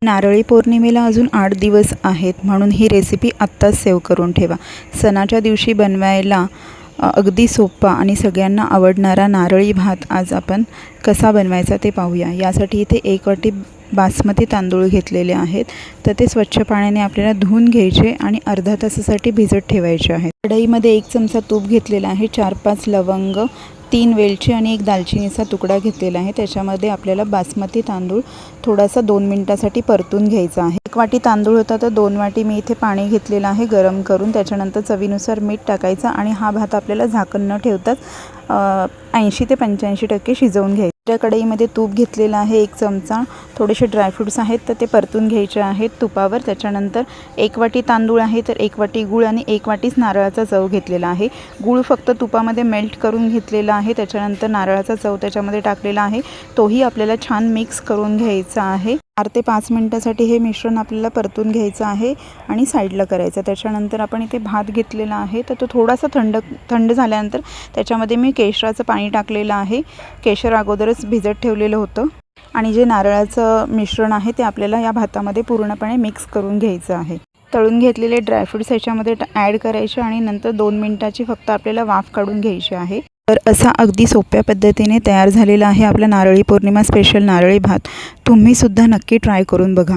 नारळी पौर्णिमेला अजून 8 दिवस आहेत, म्हणून ही रेसिपी आत्ताच सेव्ह करून ठेवा. सणाच्या दिवशी बनवायला अगदी सोपा आणि सगळ्यांना आवडणारा नारळी भात आज आपण कसा बनवायचा ते पाहूया. यासाठी इथे 1 वाटी बासमती तांदूळ घेतलेले आहेत. तर ते स्वच्छ पाण्याने आपल्याला धुवून घ्यायचे आणि अर्धा तासासाठी भिजत ठेवायचे आहेत. कढईमध्ये 1 चमचा तूप घेतलेला आहे, 4-5 लवंग, 3 वेलची आणि 1 दालचिनीचा तुकडा घेतलेला आहे. त्याच्यामध्ये आपल्याला बासमती तांदूळ थोडासा 2 मिनिटासाठी परतून घ्यायचा आहे. 1 वाटी तांदूळ होता तर 2 वाटी मी इथे पाणी घेतलेलं आहे गरम करून. त्याच्यानंतर चवीनुसार मीठ टाकायचं आणि हा भात आपल्याला झाकण न ठेवताच 80 ते 85% शिजवून घ्यायचं. त्या कढईमध्ये तूप घेतलेलं आहे 1 चमचा. थोडेसे ड्रायफ्रूट्स आहेत तर ते परतून घ्यायचे आहेत तुपावर. त्याच्यानंतर 1 वाटी तांदूळ आहे तर 1 वाटी गूळ आणि 1 वाटीच नारळाचा चव घेतलेला आहे. गूळ फक्त तुपामध्ये मेल्ट करून घेतलेला आहे. त्याच्यानंतर नारळाचा चव त्याच्यामध्ये टाकलेला आहे. तोही आपल्याला छान मिक्स करून घ्यायचा आहे. 4 ते 5 मिनिटासाठी हे मिश्रण आपल्याला परतून घ्यायचं आहे आणि साईडला करायचं. त्याच्यानंतर आपण इथे भात घेतलेला आहे तर तो थोडासा थंड झाल्यानंतर त्याच्यामध्ये मी केशराचं पाणी टाकलेलं आहे. केशर अगोदरच भिजत ठेवलेलं होतं आणि जे नारळाचं मिश्रण आहे ते आपल्याला या भातामध्ये पूर्णपणे मिक्स करून घ्यायचं आहे. तळून घेतलेले ड्रायफ्रूट्स ह्याच्यामध्ये ॲड करायचे आणि नंतर 2 मिनिटाची फक्त आपल्याला वाफ काढून घ्यायची आहे. तर असा अगदी सोप्या पद्धतीने तयार झालेला आहे आपला नारळी पौर्णिमा स्पेशल नारळी भात. तुम्हीसुद्धा नक्की ट्राय करून बघा.